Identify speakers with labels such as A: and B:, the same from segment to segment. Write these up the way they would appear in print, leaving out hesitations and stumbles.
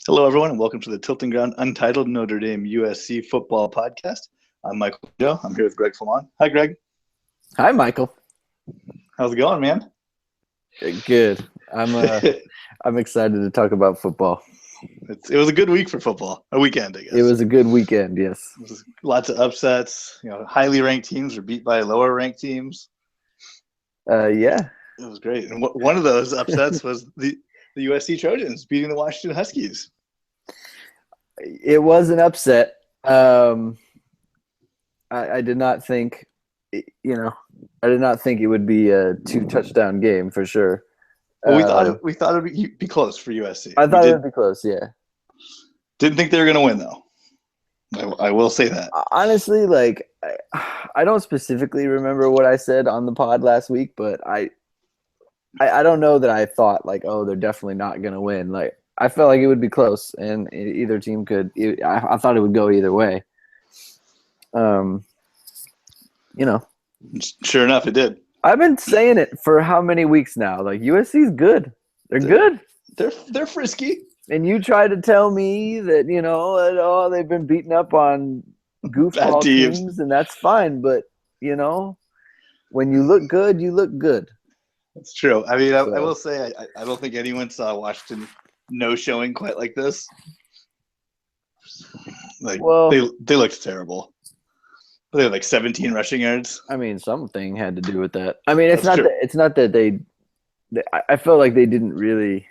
A: Hello, everyone, and welcome to the Tilting Ground Untitled Notre Dame USC Football Podcast. I'm Michael Joe. I'm here with Greg Flamon. Hi, Greg.
B: Hi, Michael.
A: How's it going, man?
B: Good. I'm excited to talk about football.
A: It was a good week for football. A weekend, I guess.
B: It was a good weekend, yes.
A: Lots of upsets. Highly ranked teams were beat by lower ranked teams.
B: Yeah.
A: It was great. And one of those upsets was the USC Trojans beating the Washington Huskies.
B: It was an upset. I did not think, I did not think it would be a 2-touchdown game for sure.
A: Well, we thought it would be close for USC.
B: I thought it would be close, yeah.
A: Didn't think they were going to win, though. I will say that.
B: Honestly, I don't specifically remember what I said on the pod last week, but I don't know that I thought, they're definitely not going to win. I felt like it would be close, and either team could. I thought it would go either way.
A: Sure enough, it did.
B: I've been saying it for how many weeks now? USC's good. They're good.
A: They're frisky.
B: And you try to tell me that they've been beaten up on goofball teams, and that's fine. But when you look good, you look good.
A: That's true. I mean, I will say I don't think anyone saw Washington no showing quite like this. They looked terrible. They had 17 rushing yards.
B: I mean, something had to do with that. I mean, it's not that they I felt like they didn't really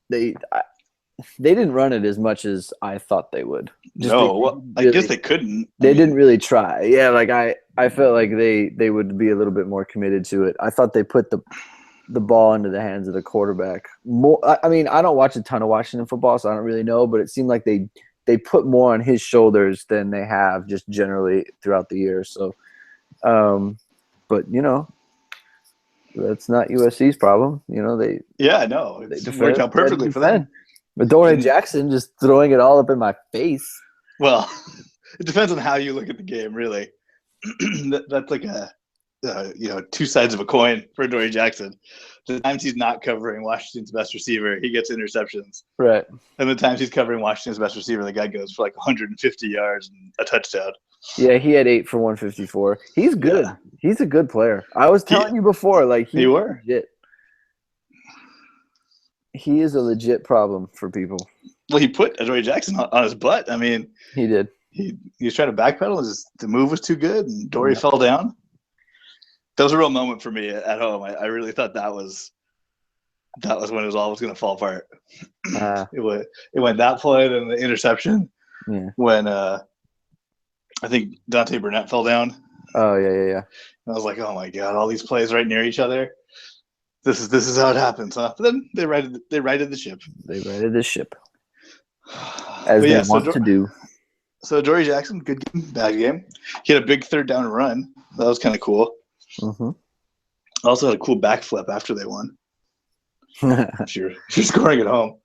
B: they didn't run it as much as I thought they would.
A: I guess they couldn't.
B: They didn't really try. Yeah, I felt like they would be a little bit more committed to it. I thought they put the ball into the hands of the quarterback more. I mean, I don't watch a ton of Washington football, so I don't really know, but it seemed like they put more on his shoulders than they have just generally throughout the year. So, but that's not USC's problem.
A: I know. It worked out perfectly for them.
B: But Adoree Jackson just throwing it all up in my face.
A: Well, it depends on how you look at the game, really. That's two sides of a coin for Adoree Jackson. The times he's not covering Washington's best receiver, he gets interceptions.
B: Right.
A: And the times he's covering Washington's best receiver, the guy goes for 150 yards and a touchdown.
B: Yeah, he had 8 for 154. He's good. Yeah. He's a good player. I was telling you before,
A: you were
B: legit. He is a legit problem for people.
A: Well, he put Adoree Jackson on his butt. I mean,
B: he did.
A: He was trying to backpedal. The move was too good, and Dory fell down. That was a real moment for me at home. I really thought that was when it was all going to fall apart. It went that play, then the interception.
B: Yeah.
A: When I think Dante Burnett fell down.
B: Oh yeah.
A: I was like, oh my god, all these plays right near each other. This is how it happens, huh? But then they righted the ship.
B: They righted the ship, as they want to do.
A: So Adoree Jackson, good game, bad game. He had a big third down run. That was kind of cool.
B: Mm-hmm.
A: Also had a cool backflip after they won. You're scoring at home.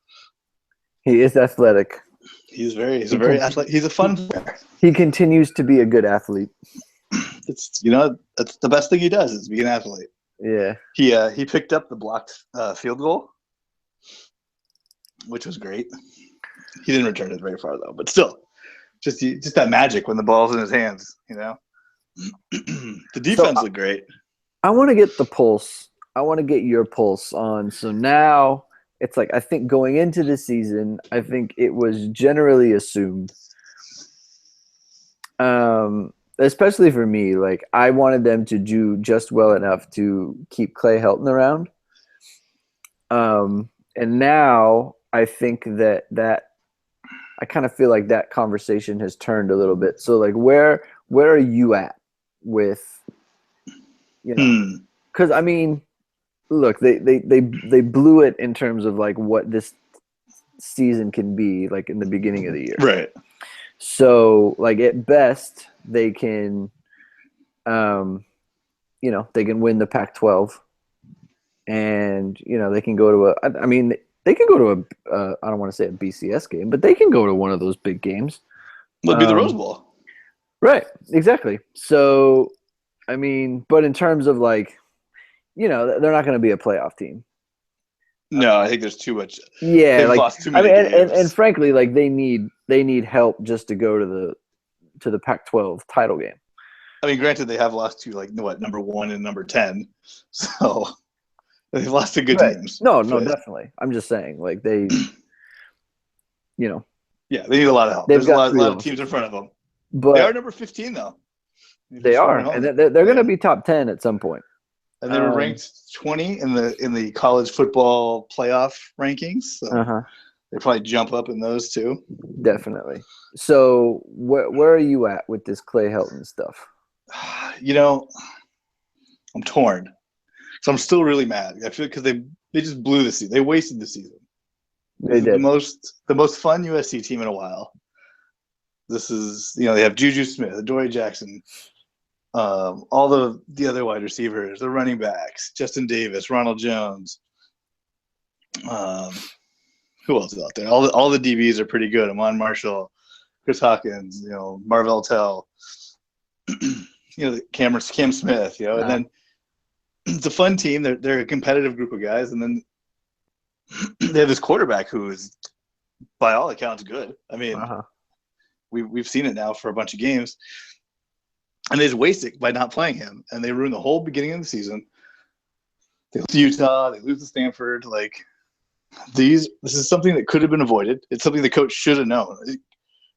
B: He is athletic.
A: He's a very athletic. He's a fun player.
B: He continues to be a good athlete.
A: It's that's the best thing he does is be an athlete.
B: Yeah.
A: He picked up the blocked field goal, which was great. He didn't return it very far though, but still, just that magic when the ball's in his hands. The defense looked great.
B: I want to get the pulse. I want to get your pulse on. So now it's I think going into the season, I think it was generally assumed, especially for me, I wanted them to do just well enough to keep Clay Helton around. And now I think that I kind of feel like that conversation has turned a little bit. So where are you at with, because I mean, look, they blew it in terms of what this season can be in the beginning of the year.
A: Right.
B: So at best they can, they can win the Pac-12, and they can go to they can go to I don't want to say a BCS game, but they can go to one of those big games.
A: Would be the Rose Bowl.
B: Right. Exactly. So, I mean, but in terms of they're not going to be a playoff team.
A: No, I think there's too much.
B: Yeah,
A: They've
B: like
A: lost too
B: I
A: many
B: mean,
A: games.
B: and frankly, like they need help just to go to the Pac-12 title game.
A: I mean, granted, they have lost to like what number 1 and number 10, so they've lost to good
B: Right.
A: teams.
B: No,
A: But
B: definitely. I'm just saying, like they, you know,
A: yeah, they need a lot of help.
B: they've
A: There's a
B: got
A: lot,
B: 3
A: lot of
B: losses,
A: teams in front of them. They are
B: but
A: number 15 though. If
B: they
A: you're
B: are,
A: scrolling home,
B: and they're going to
A: yeah.
B: be top 10 at some point.
A: And they were ranked 20 in the college football playoff rankings. So they probably jump up in those too.
B: Definitely. So where are you at with this Clay Helton stuff?
A: You know, I'm torn. So I'm still really mad. I feel because they just blew the season. They wasted the season.
B: They did.
A: The most fun USC team in a while. This is, they have Juju Smith, Adoree Jackson, all the other wide receivers, the running backs, Justin Davis, Ronald Jones. Who else is out there? All the DBs are pretty good. Amon Marshall, Chris Hawkins, Marvell Tell, Cam Smith, and then it's a fun team. They're a competitive group of guys, and then they have this quarterback who is, by all accounts, good. I mean, we've seen it now for a bunch of games, and they just waste it by not playing him, and they ruin the whole beginning of the season. They lose to Utah, they lose to Stanford. Like this is something that could have been avoided. It's something the coach should have known,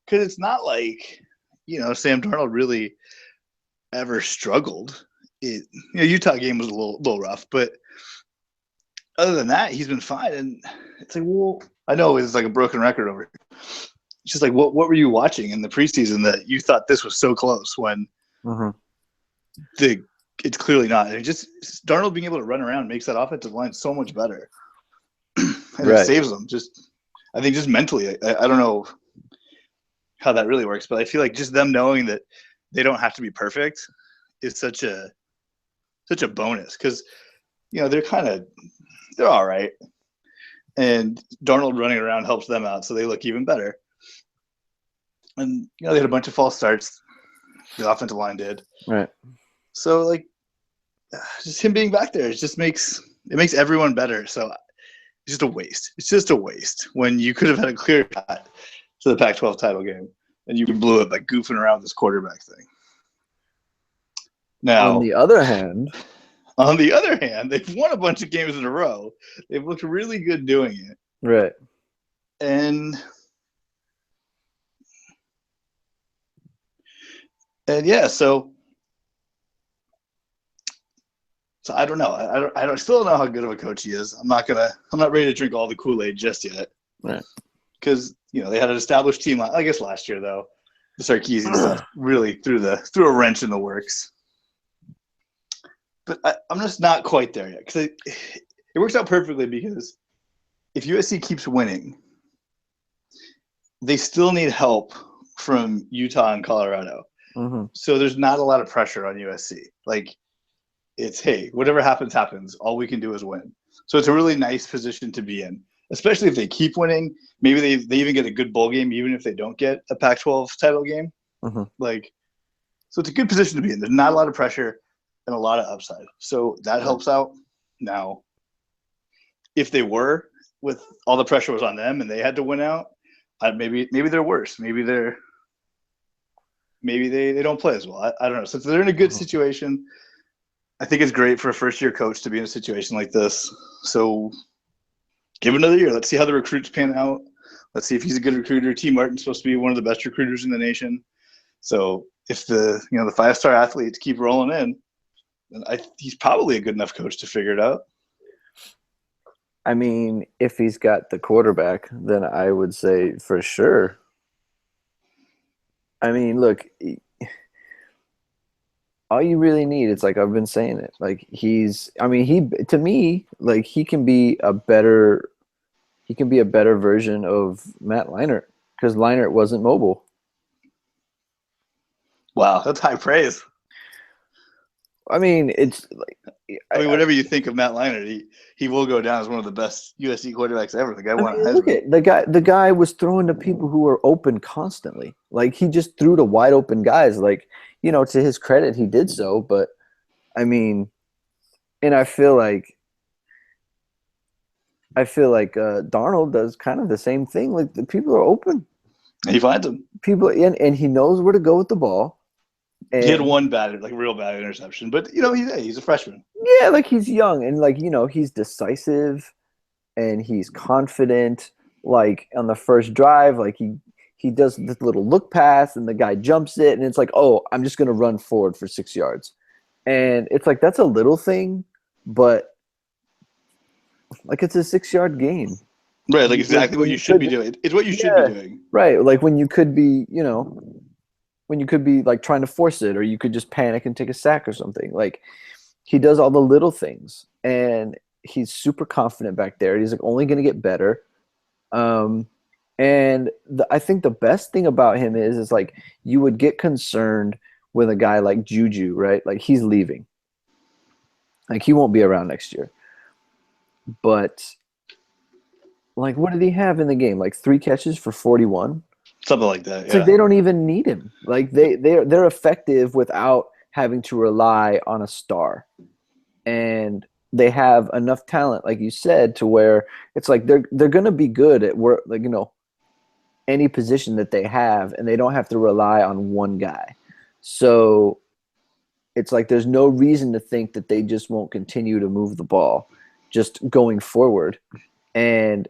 A: because it's not like Sam Darnold really ever struggled. Utah game was a little rough, but other than that, he's been fine. And it's like, well, I know it's like a broken record over here. It's just like, what were you watching in the preseason that you thought this was so close when it's clearly not? And Darnold being able to run around makes that offensive line so much better, and it saves them. I think just mentally, I don't know how that really works, but I feel like just them knowing that they don't have to be perfect is such a bonus, because they're all right, and Darnold running around helps them out, so they look even better. And they had a bunch of false starts. The offensive line did.
B: Right.
A: So like, just him being back there, it makes everyone better. So it's just a waste. It's just a waste when you could have had a clear shot to the Pac-12 title game, and you blew it by goofing around this quarterback thing. Now,
B: on the other hand,
A: they've won a bunch of games in a row. They've looked really good doing it.
B: Right.
A: And yeah, so I don't know. I still don't know how good of a coach he is. I'm not ready to drink all the Kool-Aid just yet.
B: Right.
A: Because they had an established team. I guess last year though, the Sarkisian stuff really threw a wrench in the works. But I'm just not quite there yet, because it works out perfectly, because if USC keeps winning, they still need help from Utah and Colorado. So there's not a lot of pressure on USC. Like, it's, hey, whatever happens, happens. All we can do is win. So it's a really nice position to be in, especially if they keep winning. Maybe they even get a good bowl game, even if they don't get a Pac-12 title game. Like, so it's a good position to be in. There's not a lot of pressure and a lot of upside. So that helps out. Now, if they were, with all the pressure was on them and they had to win out, maybe they're worse. Maybe they don't play as well. I don't know. Since they're in a good situation, I think it's great for a first-year coach to be in a situation like this. So give it another year. Let's see how the recruits pan out. Let's see if he's a good recruiter. T. Martin's supposed to be one of the best recruiters in the nation. So if the 5-star athletes keep rolling in, then he's probably a good enough coach to figure it out.
B: I mean, if he's got the quarterback, then I would say for sure. I mean, look, all you really need, it's like I've been saying it. Like to me, like he can be a better version of Matt Leinart, because Leinart wasn't mobile.
A: Wow, that's high praise.
B: I mean, it's like,
A: whatever you think of Matt Leinart, he will go down as one of the best USC quarterbacks ever. The guy won a Heisman.
B: Look at the guy was throwing to people who were open constantly. Like, he just threw to wide open guys. Like, to his credit, he did so. But I mean, and I feel like I feel like Darnold does kind of the same thing. Like the people are open.
A: He finds him.
B: People and he knows where to go with the ball.
A: He had
B: And
A: one bad, like real bad interception, but he's a freshman.
B: yeah, like he's young and like he's decisive and he's confident. Like on the first drive, like he does this little look pass and the guy jumps it and it's like, oh, I'm just gonna run forward for 6 yards. And it's like that's a little thing, but like it's a 6 yard gain.
A: Right, like exactly what you should be doing. It's what you should be doing.
B: Right. Like when you could be, when you could be like trying to force it or you could just panic and take a sack or something. Like he does all the little things and he's super confident back there. He's like only going to get better. I think the best thing about him is like you would get concerned with a guy like Juju, right? Like he's leaving. Like he won't be around next year. But like what did he have in the game? Like 3 catches for 41?
A: Something like that.
B: It's like they don't even need him. Like they're effective without having to rely on a star. And they have enough talent, like you said, to where it's like they're gonna be good at work, like any position that they have, and they don't have to rely on one guy. So it's like there's no reason to think that they just won't continue to move the ball just going forward. And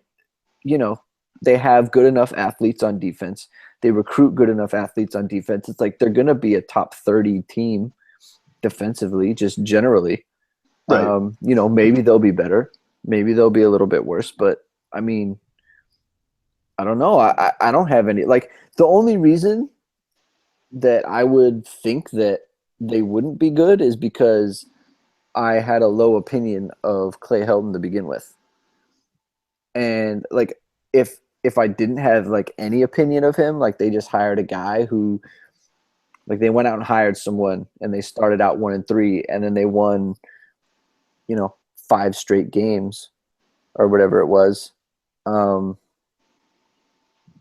B: they have good enough athletes on defense. They recruit good enough athletes on defense. It's like they're going to be a top 30 team defensively, just generally.
A: Right.
B: Maybe they'll be better. Maybe they'll be a little bit worse. But, I mean, I don't know. I don't have any – like the only reason that I would think that they wouldn't be good is because I had a low opinion of Clay Helton to begin with. And, like, if I didn't have like any opinion of him, like they just hired a guy who, like they went out and hired someone and they started out 1-3 and then they won, 5 straight games or whatever it was. And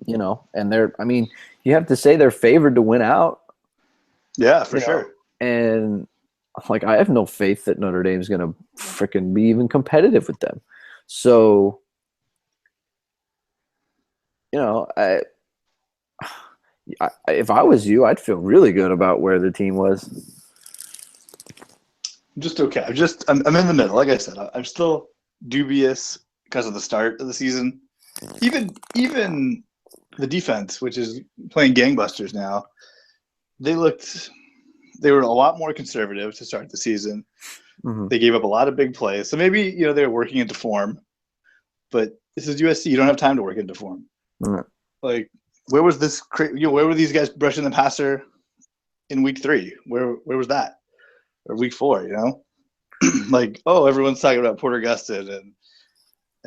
B: you have to say they're favored to win out.
A: Yeah, for sure.
B: And like, I have no faith that Notre Dame is going to freaking be even competitive with them. So, if I was you, I'd feel really good about where the team was.
A: Just okay. I'm in the middle. Like I said, I'm still dubious because of the start of the season. Even the defense, which is playing gangbusters now, they were a lot more conservative to start the season. Mm-hmm. They gave up a lot of big plays. So maybe, they're working into form. But this is USC. You don't have time to work into form. Mm-hmm. Like, where was this? Where were these guys brushing the passer in week 3? Where was that? Or week 4? Like, oh, everyone's talking about Porter Gustin and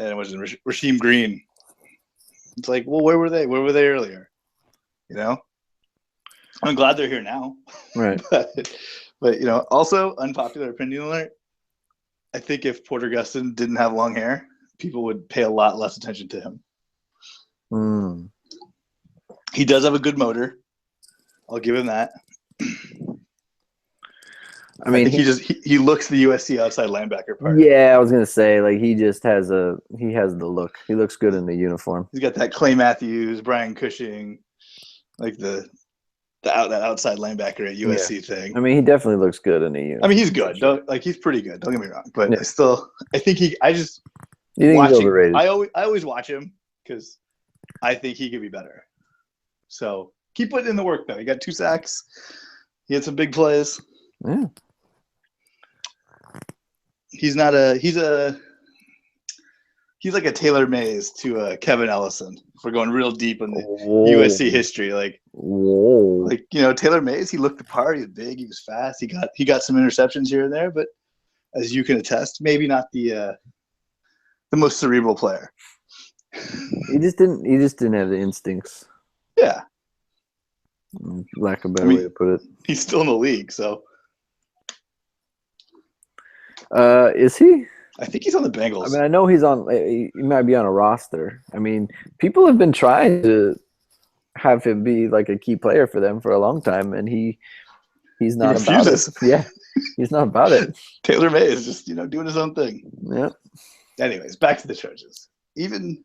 A: it was Rasheem Green. It's like, well, where were they? Where were they earlier? I'm glad they're here now.
B: Right.
A: but also unpopular opinion alert. I think if Porter Gustin didn't have long hair, people would pay a lot less attention to him.
B: Mm.
A: He does have a good motor. I'll give him that. I mean, he looks the USC outside linebacker part.
B: Yeah, I was gonna say like he has the look. He looks good in the uniform.
A: He's got that Clay Matthews, Brian Cushing, like that outside linebacker at USC thing.
B: I mean, he definitely looks good in the uniform.
A: I mean, he's good. He's pretty good. Don't get me wrong, but I think
B: you think he's overrated.
A: I always watch him because I think he could be better. So keep putting in the work though. He got 2 sacks. He had some big plays.
B: Yeah.
A: He's like a Taylor Mays to Kevin Ellison. If we're going real deep in the USC history, Taylor Mays, he looked the part. He was big. He was fast. He got some interceptions here and there, but as you can attest, maybe not the most cerebral player.
B: He just didn't have the instincts.
A: Yeah.
B: Lack of a better way to put it.
A: He's still in the league, so.
B: Is he?
A: I think he's on the Bengals.
B: I mean, I know he might be on a roster. I mean, people have been trying to have him be like a key player for them for a long time, and he's not about it. Yeah, he's not about it.
A: Taylor May is just doing his own thing.
B: Yeah.
A: Anyways, back to the Trojans. Even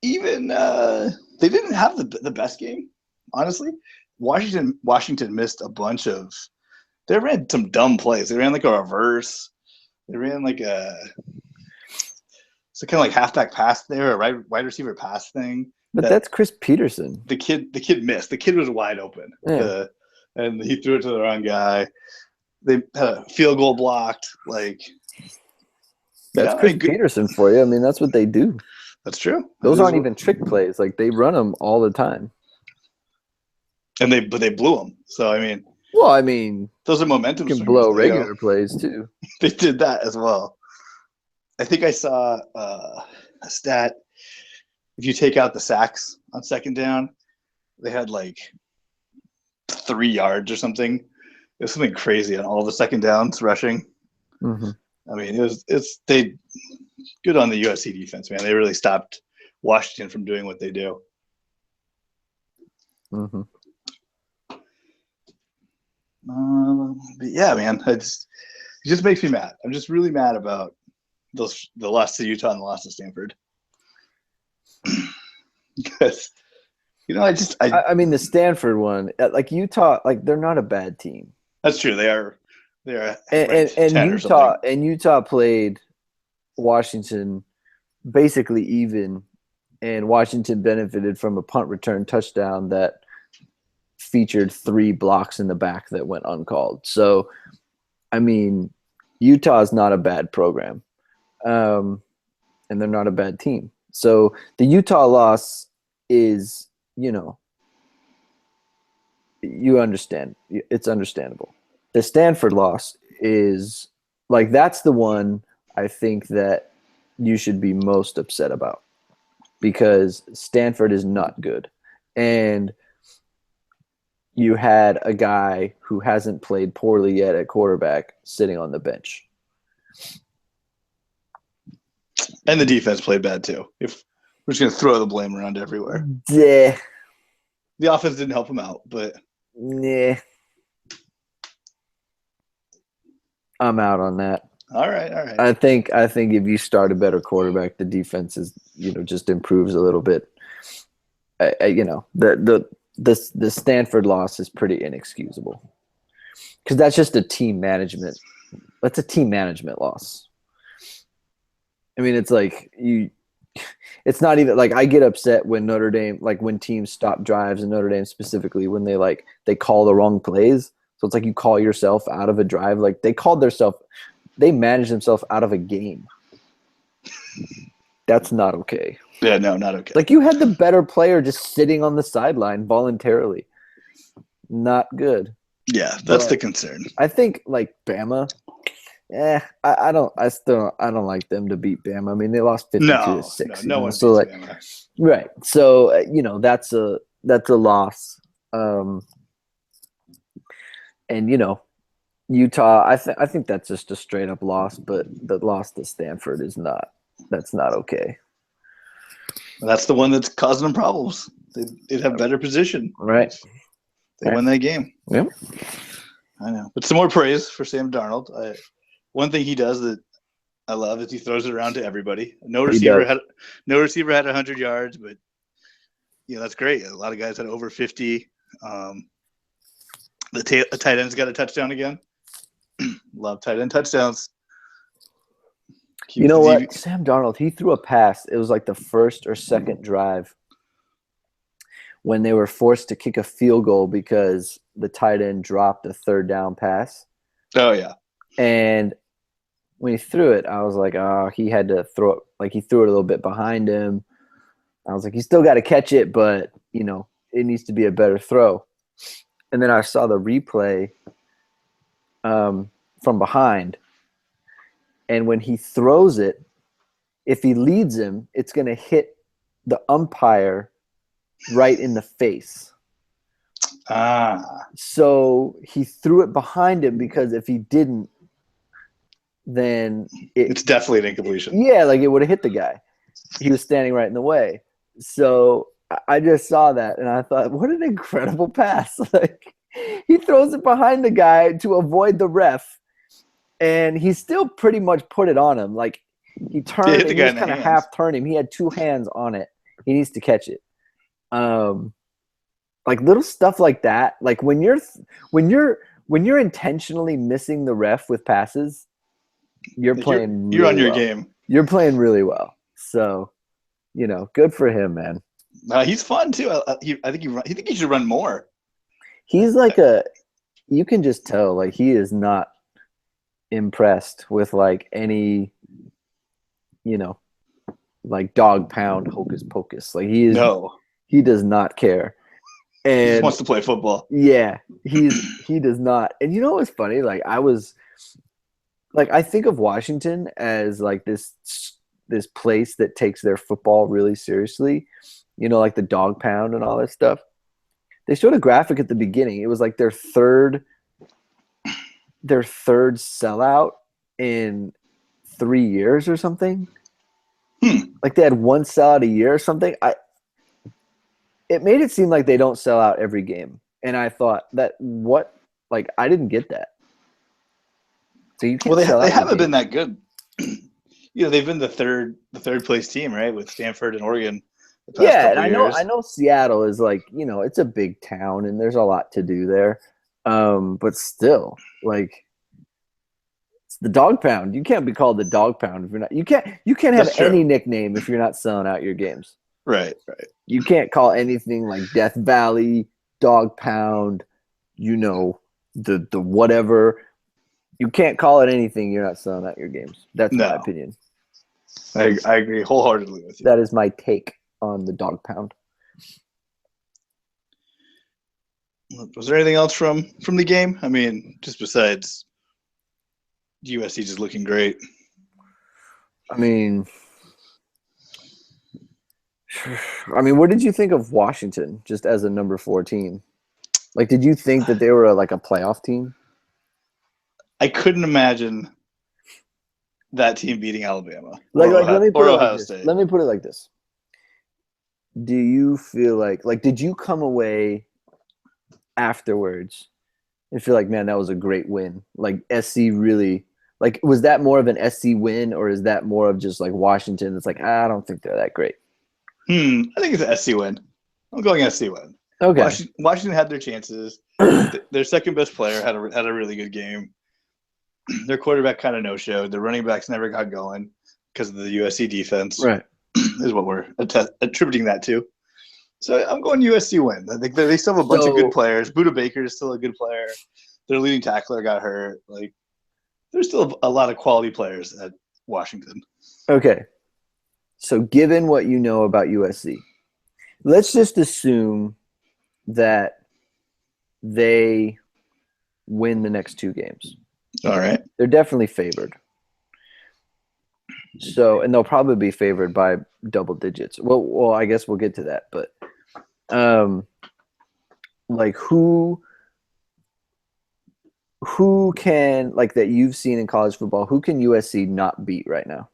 A: they didn't have the best game, honestly. Washington missed a bunch of. They ran some dumb plays. They ran like a reverse. They ran like a kind of like halfback pass there, a wide receiver pass thing.
B: But that's Chris Peterson.
A: The kid missed. The kid was wide open.
B: Yeah.
A: And he threw it to the wrong guy. They had a field goal blocked. Like
B: that's Chris Peterson for you. I mean, that's what they do.
A: That's true.
B: Those aren't even trick plays. Like they run them all the time.
A: And they blew them. So I mean.
B: Well, I mean,
A: those are momentum.
B: You can blow regular plays too.
A: They did that as well. I think I saw a stat. If you take out the sacks on second down, they had like 3 yards or something. It was something crazy on all the second downs rushing.
B: Mm-hmm.
A: I mean, they good on the USC defense, man. They really stopped Washington from doing what they do.
B: Mm-hmm.
A: But yeah, man, it just makes me mad. I'm just really mad about the loss to Utah and the loss to Stanford. Because, I mean, the
B: Stanford one, like Utah, like they're not a bad team.
A: That's true. They are.
B: And Utah played Washington basically even, and Washington benefited from a punt return touchdown that featured 3 blocks in the back that went uncalled. So, I mean, Utah is not a bad program, and they're not a bad team. So the Utah loss is, you understand. It's understandable. The Stanford loss is, like, that's the one I think that you should be most upset about because Stanford is not good. And you had a guy who hasn't played poorly yet at quarterback sitting on the bench.
A: And the defense played bad too. If we're just going to throw the blame around everywhere.
B: Yeah.
A: The offense didn't help him out, but.
B: Yeah. I'm out on that.
A: All right.
B: I think if you start a better quarterback, the defense is, just improves a little bit. The Stanford loss is pretty inexcusable because that's just a team management. That's a team management loss. I mean, it's like it's not even like I get upset when Notre Dame, like when teams stop drives and Notre Dame specifically when they call the wrong plays. So it's like you call yourself out of a drive. Like they managed themselves out of a game. That's not okay.
A: Yeah, no, not okay.
B: Like you had the better player just sitting on the sideline voluntarily. Not good.
A: Yeah, that's the concern.
B: I think like Bama. I don't like them to beat Bama. I mean, they lost 52-6.
A: No one
B: so like,
A: Bama.
B: Right. So that's a loss. And Utah, I think that's just a straight up loss, but the loss to Stanford is not. That's not okay.
A: That's the one that's causing them problems. They'd have better position.
B: Right.
A: They win that game.
B: Yeah.
A: I know. But some more praise for Sam Darnold. One thing he does that I love is he throws it around to everybody. No receiver had 100 yards, but that's great. A lot of guys had over 50. The tight end's got a touchdown again. Love tight end touchdowns.
B: You know what? Sam Darnold, he threw a pass. It was like the first or second drive when they were forced to kick a field goal because the tight end dropped a third down pass.
A: Oh, yeah.
B: And when he threw it, I was like, oh, he had to throw it. Like he threw it a little bit behind him. I was like, you still got to catch it, but, it needs to be a better throw. And then I saw the replay from behind. And when he throws it, if he leads him, it's going to hit the umpire right in the face. So he threw it behind him because if he didn't, then
A: it's definitely an incompletion.
B: Yeah, like it would have hit the guy. He was standing right in the way. So I just saw that and I thought, what an incredible pass. Like he throws it behind the guy to avoid the ref. And he still pretty much put it on him. Like He turned
A: hit the
B: and he
A: guy
B: was
A: in the
B: kind of
A: hands.
B: half turning. He had two hands on it. He needs to catch it. Like little stuff like that. Like when you're intentionally missing the ref with passes, you're
A: Like
B: playing
A: you're on
B: really
A: your
B: well.
A: game.
B: You're playing really well. So, good for him, man.
A: He's fun too. I think he should run more.
B: He's you can just tell like he is not impressed with like any, like dog pound hocus pocus. Like
A: No,
B: he does not care.
A: he just
B: And
A: wants to play football.
B: yeah, he does not. And you know what's funny? Like I think of Washington as like this place that takes their football really seriously. Like the dog pound and all that stuff. They showed a graphic at the beginning. It was like their third sellout in 3 years or something. Like they had one sellout a year or something. It made it seem like they don't sell out every game. And I thought I didn't get that. So you can't sell out.
A: They haven't been that good. They've been the third place team, right, with Stanford and Oregon.
B: Yeah, and I know Seattle is like, it's a big town and there's a lot to do there. But still, like it's the dog pound. You can't be called the dog pound if you're not. You can't have any nickname if you're not selling out your games.
A: Right.
B: You can't call anything like Death Valley, Dog Pound, the whatever. You can't call it anything you're not selling out your games. That's my opinion.
A: I agree wholeheartedly with you.
B: That is my take on the Dog Pound.
A: Was there anything else from the game? I mean, just besides USC just looking great.
B: I mean, what did you think of Washington just as a number 4 team? Like, did you think that they were like a playoff team?
A: I couldn't imagine that team beating Alabama
B: or Ohio
A: State.
B: Let me put it like this. Do you feel like did you come away afterwards and feel like, man, that was a great win? Like SC really, like, was that more of an SC win or is that more of just like Washington? It's like, I don't think they're that great.
A: I think it's an SC win. I'm going SC win.
B: Okay.
A: Washington had their chances. Their second best player had a really good game. Their quarterback kind of no-showed. Their running backs never got going because of the USC defense.
B: Right.
A: Is what we're attributing that to. So I'm going USC win. I think they still have a bunch of good players. Budda Baker is still a good player. Their leading tackler got hurt. Like, there's still a lot of quality players at Washington.
B: Okay. So given what you know about USC, let's just assume that they win the next 2 games.
A: All right.
B: They're definitely favored. So, and they'll probably be favored by double digits. Well, I guess we'll get to that. But, like who can, like, that you've seen in college football, who can USC not beat right now?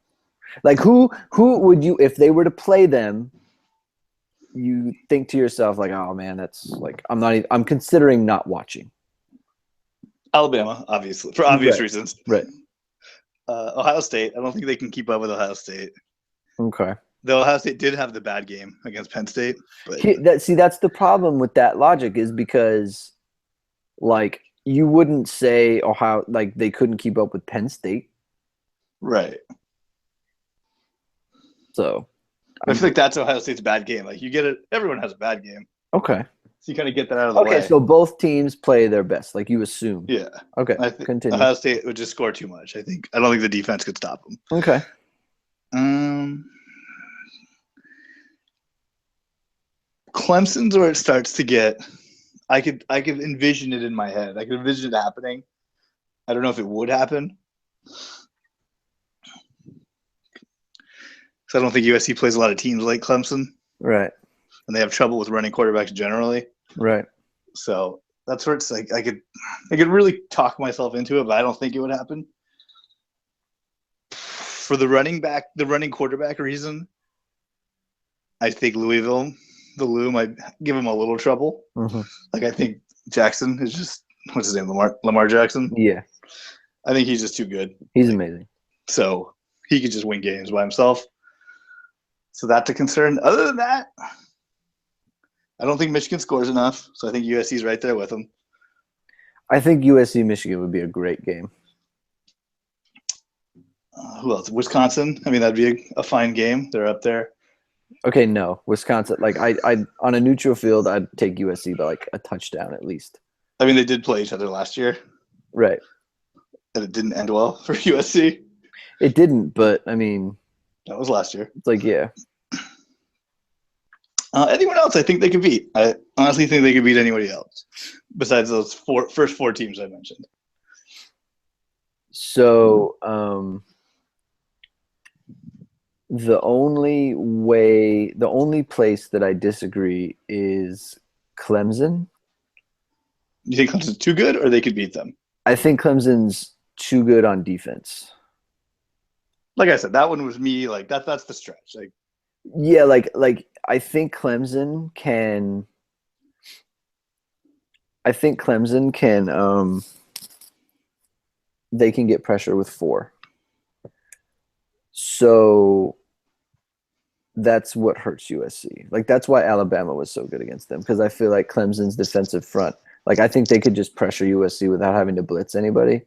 B: Like who would you, if they were to play them, you think to yourself like, oh man, that's like, I'm considering not watching.
A: Alabama, obviously, for obvious reasons.
B: Right.
A: Ohio State, I don't think they can keep up with Ohio State.
B: Okay.
A: Though Ohio State did have the bad game against Penn State. But
B: that's the problem with that logic is because, like, you wouldn't say Ohio, like, they couldn't keep up with Penn State.
A: Right.
B: So.
A: I feel like that's Ohio State's bad game. Like, you get it. Everyone has a bad game.
B: Okay.
A: So you kind of get that out of the way.
B: Okay, so both teams play their best, like you assume.
A: Yeah.
B: Okay,
A: I think
B: continue.
A: Ohio State would just score too much. I don't think the defense could stop them.
B: Okay.
A: Clemson's where it starts to get. I could envision it in my head. I could envision it happening. I don't know if it would happen. Because I don't think USC plays a lot of teams like Clemson.
B: Right.
A: And they have trouble with running quarterbacks generally.
B: Right.
A: So that's where it's like I could really talk myself into it, but I don't think it would happen. For the running quarterback reason, I think Louisville, the Lou, might give him a little trouble.
B: Mm-hmm.
A: Like, I think Jackson is just, what's his name, Lamar Jackson?
B: Yeah.
A: I think he's just too good.
B: He's amazing.
A: So he could just win games by himself. So that's a concern. Other than that, I don't think Michigan scores enough. So I think USC's right there with them.
B: I think USC Michigan would be a great game.
A: Who else? Wisconsin. I mean, that'd be a fine game. They're up there.
B: Okay, no, Wisconsin. Like I on a neutral field, I'd take USC by like a touchdown at least.
A: I mean, they did play each other last year,
B: Right.
A: and it didn't end well for USC.
B: It didn't, but I mean,
A: That was last year.
B: it's like yeah.
A: Anyone else? I think they could beat. I honestly think they could beat anybody else besides those first four teams I mentioned.
B: So the only place that I disagree is Clemson.
A: You think Clemson's too good, or they could beat them?
B: I think Clemson's too good on defense.
A: Like I said, that one was me. Like that's the stretch. Like
B: Yeah, like I think Clemson can. They can get pressure with 4. So that's what hurts USC. Like that's why Alabama was so good against them, because I feel like Clemson's defensive front. Like I think they could just pressure USC without having to blitz anybody.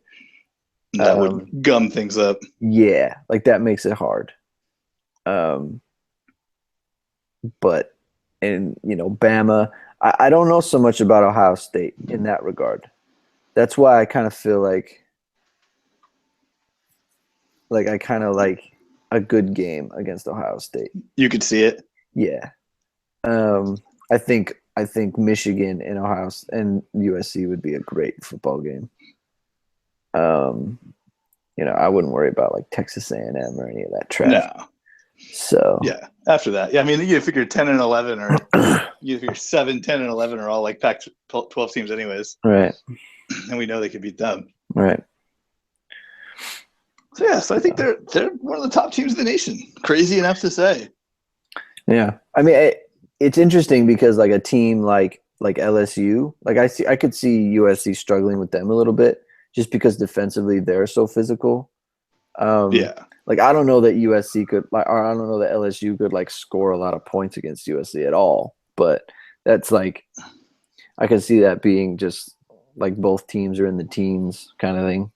A: that would gum things up.
B: Yeah, like that makes it hard. But Bama, I don't know so much about Ohio State in that regard. That's why I kind of feel like I kind of like a good game against Ohio State.
A: You could see it.
B: Yeah. I think Michigan and Ohio and USC would be a great football game. I wouldn't worry about like Texas A&M or any of that trash.
A: No.
B: So
A: yeah, after that, I mean, you figure 10 and 11, or you figure 7, 10, and 11 are all like Pac-12 teams, anyways.
B: Right.
A: And we know they could beat them.
B: Right.
A: So I think they're one of the top teams in the nation. Crazy enough to say.
B: Yeah, I mean, it's interesting because like a team like LSU, like I could see USC struggling with them a little bit just because defensively they're so physical.
A: Yeah.
B: Like I don't know that USC could or I don't know that LSU could like score a lot of points against USC at all. But that's like I could see that being just like both teams are in the teens kind of thing,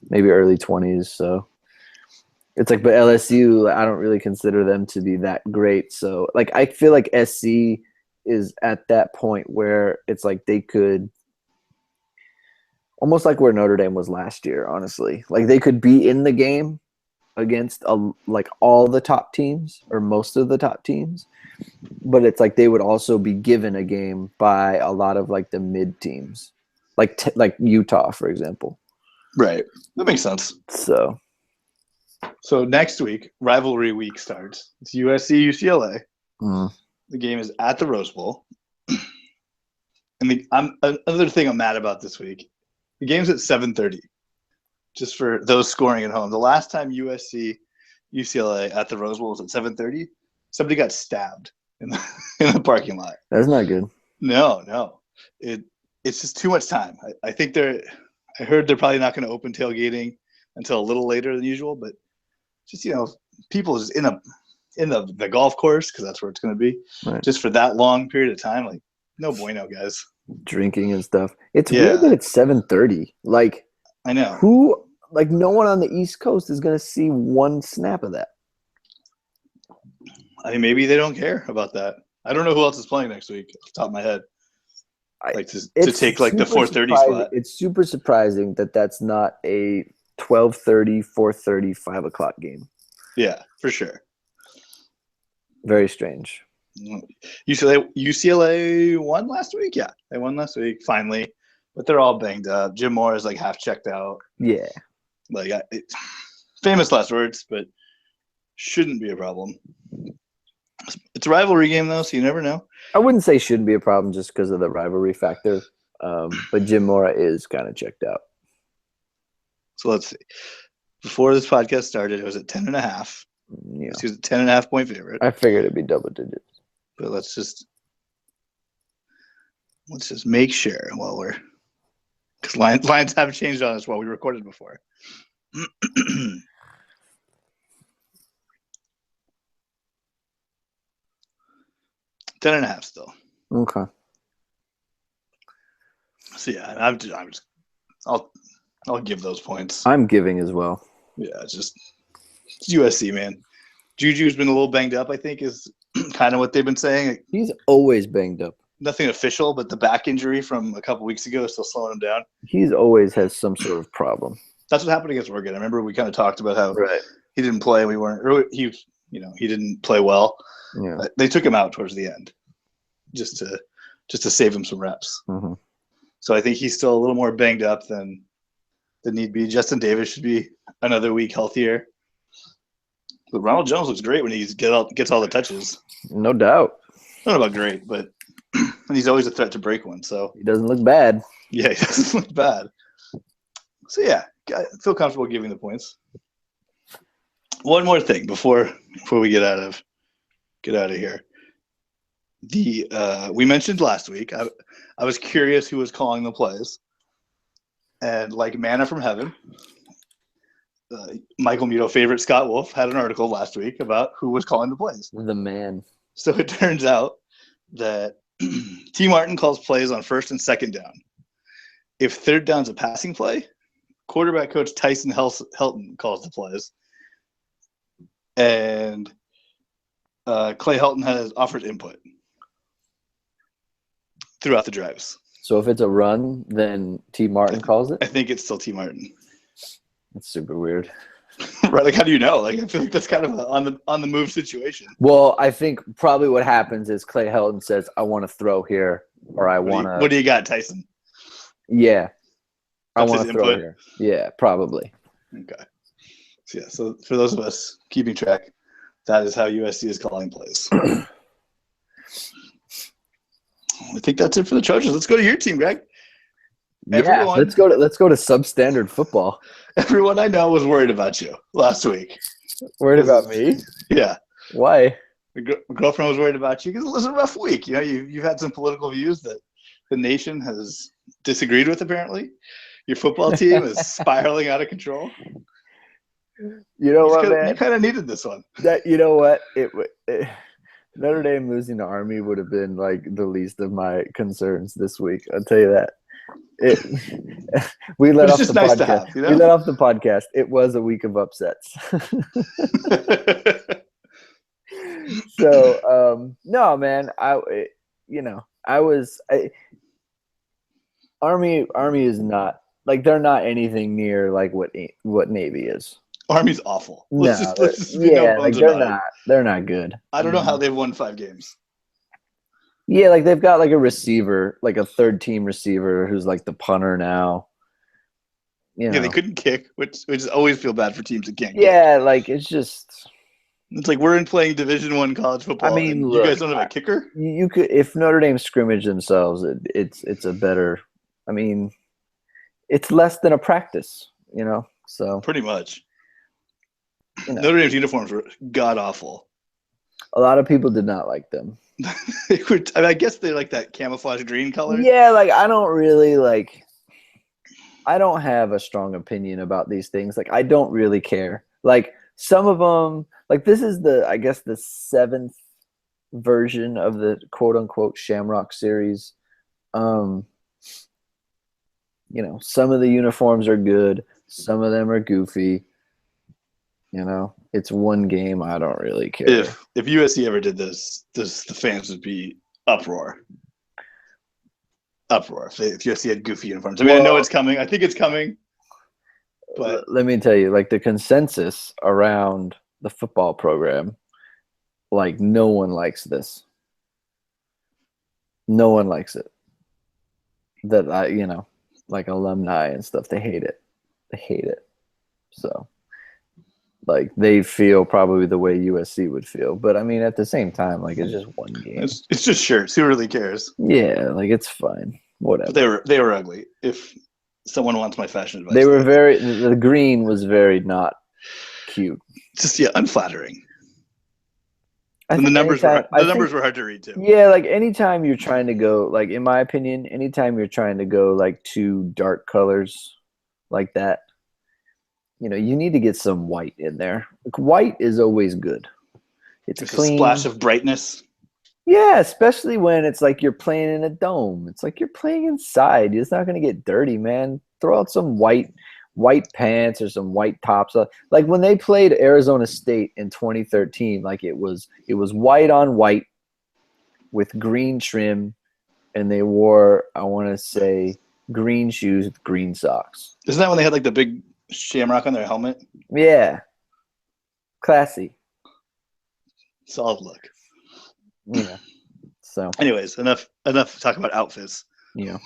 B: maybe early 20s. So it's like, but LSU, I don't really consider them to be that great. So like I feel like SC is at that point where it's like they could. Almost like where Notre Dame was last year, honestly. Like they could be in the game against like all the top teams or most of the top teams, but it's like they would also be given a game by a lot of like the mid teams, like Utah, for example.
A: Right. That makes sense.
B: So
A: next week, rivalry week starts. It's USC UCLA.
B: Mm.
A: The game is at the Rose Bowl. And another thing I'm mad about this week. The game's at 7:30. Just for those scoring at home. The last time USC UCLA at the Rose Bowl was at 7:30, somebody got stabbed in the parking lot.
B: that's not good.
A: No. It's just too much time. I think I heard they're probably not going to open tailgating until a little later than usual, but just people just in the golf course, because that's where it's going to be,
B: right.
A: Just for that long period of time, like no bueno, guys.
B: Drinking and stuff. It's weird that it's 7:30. Like
A: I know.
B: Who like no one on the East Coast is gonna see one snap of that.
A: I mean, maybe they don't care about that. I don't know who else is playing next week off the top of my head. To take like the 4:30 spot.
B: It's super surprising that that's not a 12:30, 4:30, 5 o'clock game.
A: Yeah, for sure.
B: Very strange.
A: UCLA won last week? Yeah, they won last week, finally. But they're all banged up. Jim Moore is like half checked out.
B: Yeah.
A: Like, famous last words, but shouldn't be a problem. It's a rivalry game, though, so you never know.
B: I wouldn't say shouldn't be a problem just because of the rivalry factor. But Jim Mora is kind of checked out.
A: So let's see. Before this podcast started, it was at 10.5.
B: Yeah.
A: He was a 10.5 point favorite.
B: I figured it'd be double digits.
A: But let's just make sure while because lines haven't changed on us while we recorded before. 10.5 still.
B: Okay.
A: So yeah, I'll give those points.
B: I'm giving as well.
A: Yeah, it's USC, man. Juju's been a little banged up, I think, is kind of what they've been saying.
B: He's always banged up.
A: Nothing official, but the back injury from a couple weeks ago is still slowing him down.
B: He's always has some sort of problem.
A: That's what happened against Oregon. I remember we kind of talked about how he didn't play. He didn't play well.
B: Yeah.
A: They took him out towards the end, just to save him some reps.
B: Mm-hmm.
A: So I think he's still a little more banged up than need be. Justin Davis should be another week healthier. But Ronald Jones looks great when he gets all the touches.
B: No doubt.
A: I don't know about great, but and he's always a threat to break one. So
B: he doesn't look bad.
A: Yeah, he doesn't look bad. So yeah, I feel comfortable giving the points. One more thing before we get out of here. We mentioned last week. I was curious who was calling the plays, and like manna from heaven, Michael Muto favorite Scott Wolf had an article last week about who was calling the plays.
B: The man.
A: So it turns out that T. Martin calls plays on first and second down. If third down's a passing play, quarterback coach Tyson Helton calls the plays. And Clay Helton has offered input throughout the drives.
B: So if it's a run, then T. Martin calls it?
A: I think it's still T. Martin.
B: That's super weird.
A: Right, like how do you know? Like I feel like that's kind of on the move situation.
B: Well, I think probably what happens is Clay Helton says, "I want to throw here," or "I want to."
A: What do you got, Tyson?
B: Yeah,
A: that's
B: I want to throw here. Yeah, probably.
A: Okay. So yeah, so for those of us keeping track, that is how USC is calling plays. I think that's it for the Trojans. Let's go to your team, Greg.
B: Yeah, let's go to substandard football.
A: Everyone I know was worried about you last week.
B: Worried about me?
A: Yeah.
B: Why?
A: My girlfriend was worried about you because it was a rough week. You know, you've had some political views that the nation has disagreed with. Apparently, your football team is spiraling out of control.
B: You know what, man?
A: You kind of needed this one.
B: You know what? Notre Dame losing to Army would have been like the least of my concerns this week. I'll tell you that. We let off the
A: nice
B: podcast.
A: You know?
B: We let off the podcast. It was a week of upsets. So no, man. Army is not like they're not anything near like what Navy is.
A: Army's awful.
B: They're not good.
A: I don't know how they've won 5 games.
B: Yeah, like they've got like a receiver, like a third team receiver who's like the punter now.
A: Yeah, they couldn't kick, which always feel bad for teams that can't kick.
B: Yeah, like it's
A: like we're playing Division I college football.
B: I mean,
A: you guys don't have a kicker?
B: You could, if Notre Dame scrimmage themselves, it's a better. I mean, it's less than a practice, you know. So
A: pretty much. Notre Dame's uniforms were god awful.
B: A lot of people did not like them.
A: I guess they like that camouflage green color.
B: Yeah, like I don't have a strong opinion about these things. Like I don't really care. Like some of them, like this is the 7th version of the quote unquote Shamrock series. Some of the uniforms are good. Some of them are goofy. It's one game. I don't really care.
A: If USC ever did this, the fans would be uproar. If USC had goofy uniforms. I mean, I know it's coming. I think it's coming. But
B: let me tell you, like the consensus around the football program, like no one likes this. No one likes it. That like alumni and stuff, they hate it. So. Like they feel probably the way USC would feel, but I mean at the same time, like it's just one game.
A: It's just shirts. Who really cares?
B: Yeah, like it's fine. Whatever.
A: But they were ugly. If someone wants my fashion advice,
B: they were the green was very not cute.
A: Just unflattering. And the numbers were hard to read too.
B: Yeah, like anytime you're trying to go, like in my opinion, anytime you're trying to go like too dark colors like that. You need to get some white in there. Like, white is always good. It's clean.
A: A splash of brightness.
B: Yeah, especially when it's like you're playing in a dome. It's like you're playing inside. It's not going to get dirty, man. Throw out some white pants or some white tops. Like when they played Arizona State in 2013, like it was white on white with green trim, and they wore, I want to say, green shoes with green socks.
A: Isn't that when they had like the big shamrock on their helmet?
B: Yeah, classy.
A: Solid look.
B: Yeah. So,
A: anyways, enough talk about outfits.
B: Yeah.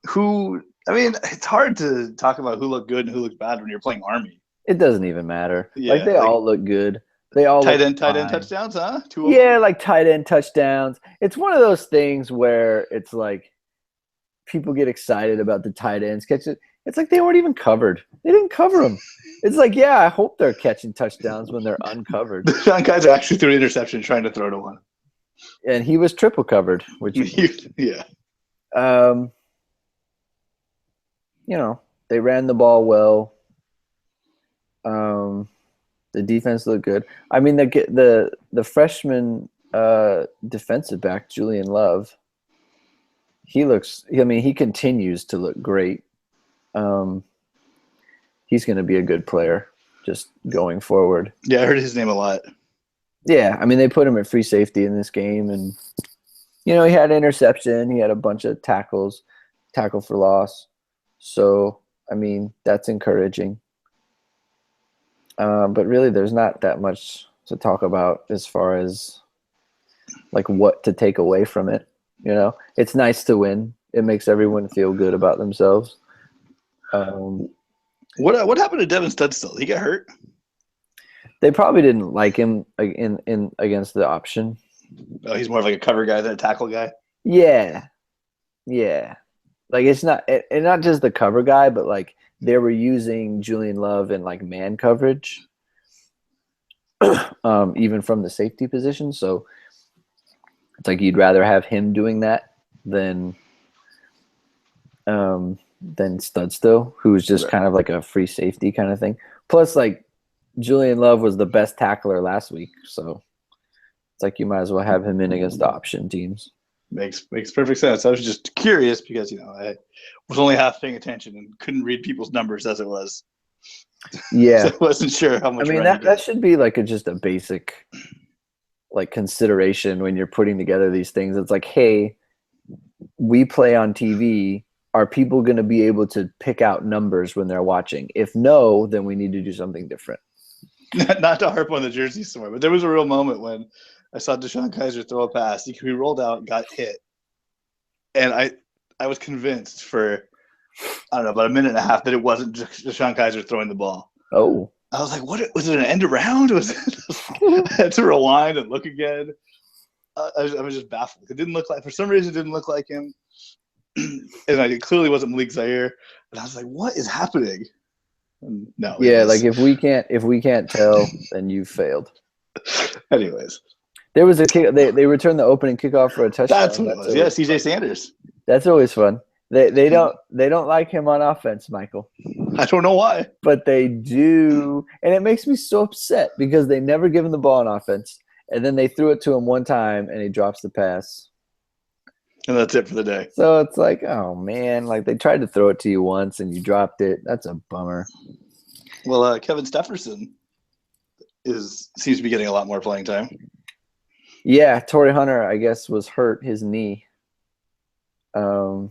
A: It's hard to talk about who looked good and who looked bad when you're playing Army.
B: It doesn't even matter.
A: Yeah,
B: like they all look good. They all
A: tight
B: look
A: end
B: fine.
A: touchdowns, huh?
B: Yeah, like tight end touchdowns. It's one of those things where it's like people get excited about the tight ends catch it. It's like they weren't even covered. They didn't cover them. It's like, yeah, I hope they're catching touchdowns when they're uncovered.
A: Sean Kaiser actually threw an interception trying to throw to one.
B: And he was triple covered, which
A: yeah.
B: They ran the ball well. The defense looked good. I mean, the freshman defensive back, Julian Love, he continues to look great. He's going to be a good player just going forward.
A: Yeah, I heard his name a lot.
B: Yeah, I mean, they put him at free safety in this game, and he had an interception. He had a bunch of tackle for loss. So, I mean, that's encouraging. But really, there's not that much to talk about as far as like what to take away from it. It's nice to win. It makes everyone feel good about themselves.
A: What happened to Devin Studstill? He got hurt?
B: They probably didn't like him in against the option.
A: Oh, he's more of like a cover guy than a tackle guy?
B: Yeah. Like it's not just the cover guy, but like they were using Julian Love in like man coverage, even from the safety position. So it's like you'd rather have him doing that than Studstill, who's just kind of like a free safety kind of thing. Plus, like Julian Love was the best tackler last week, so it's like you might as well have him in against the option teams.
A: Makes perfect sense. I was just curious because I was only half paying attention and couldn't read people's numbers as it was.
B: Yeah,
A: so I wasn't sure how much.
B: I mean that should be like just a basic like consideration when you're putting together these things. It's like, hey, we play on TV. Are people going to be able to pick out numbers when they're watching? If no, then we need to do something different.
A: Not to harp on the jersey somewhere, but there was a real moment when I saw DeShone Kizer throw a pass. He rolled out, got hit, and I was convinced for about a minute and a half that it wasn't DeShone Kizer throwing the ball.
B: Oh,
A: I was like, "What was it? An end around? Was it?" I had to rewind and look again. I was just baffled. It didn't look like, for some reason, it didn't look like him, and it clearly wasn't Malik Zaire. And I was like, "What is happening?" And no.
B: Yeah, like if we can't tell, then you've failed.
A: Anyways,
B: there was a kick. They returned the opening kickoff for a touchdown.
A: That's what it was. Yeah, CJ Sanders. That's
B: always fun. They don't like him on offense, Michael.
A: I don't know why,
B: but they do, and it makes me so upset because they never give him the ball on offense, and then they threw it to him one time, and he drops the pass.
A: And that's it for the day.
B: So it's like, oh man, like they tried to throw it to you once and you dropped it. That's a bummer.
A: Well, Kevin Stepherson seems to be getting a lot more playing time.
B: Yeah, Torrey Hunter, I guess, was hurt his knee. So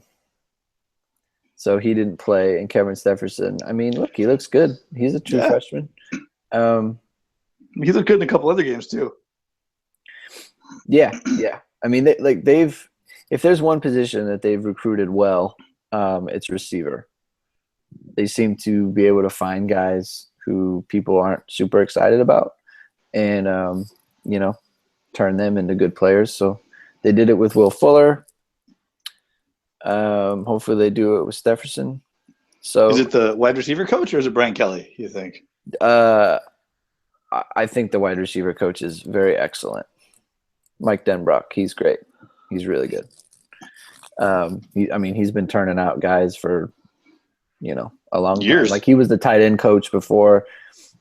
B: he didn't play, and Kevin Stepherson. I mean, look, he looks good. He's a true freshman.
A: He looked good in a couple other games too.
B: Yeah. I mean, if there's one position that they've recruited well, it's receiver. They seem to be able to find guys who people aren't super excited about and, turn them into good players. So they did it with Will Fuller. Hopefully they do it with Stepherson. So
A: is it the wide receiver coach or is it Brian Kelly, you think?
B: I think the wide receiver coach is very excellent. Mike Denbrock, he's great. He's really good. He's been turning out guys for, a long
A: years.
B: Time. Like he was the tight end coach before.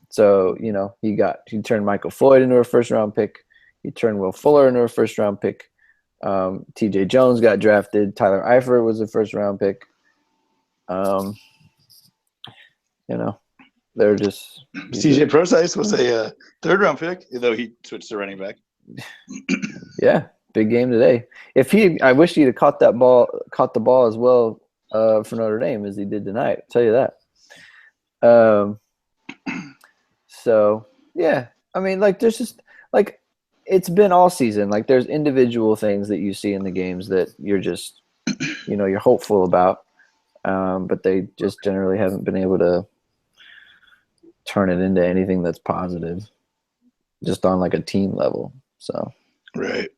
B: So, he turned Michael Floyd into a first round pick. He turned Will Fuller into a first-round pick. T.J. Jones got drafted. Tyler Eifert was a first-round pick. They're just
A: CJ Prosise was a third-round pick, though he switched to running back.
B: Yeah, big game today. I wish he'd have caught the ball as well for Notre Dame as he did tonight. I'll tell you that. So yeah, I mean, like, there's just like it's been all season. Like, there's individual things that you see in the games that you're just, you're hopeful about, but they just generally haven't been able to turn it into anything that's positive, just on like a team level. So
A: right.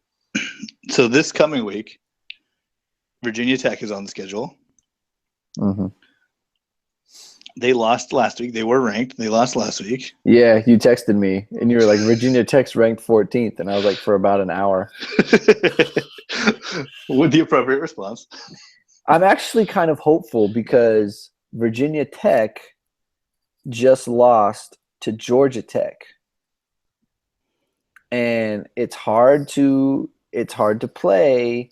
A: So this coming week, Virginia Tech is on the schedule.
B: Mm-hmm.
A: They lost last week. They were ranked. They lost last week.
B: Yeah, you texted me, and you were like, Virginia Tech's ranked 14th, and I was like, for about an hour.
A: With the appropriate response.
B: I'm actually kind of hopeful because Virginia Tech just lost to Georgia Tech. And it's hard to play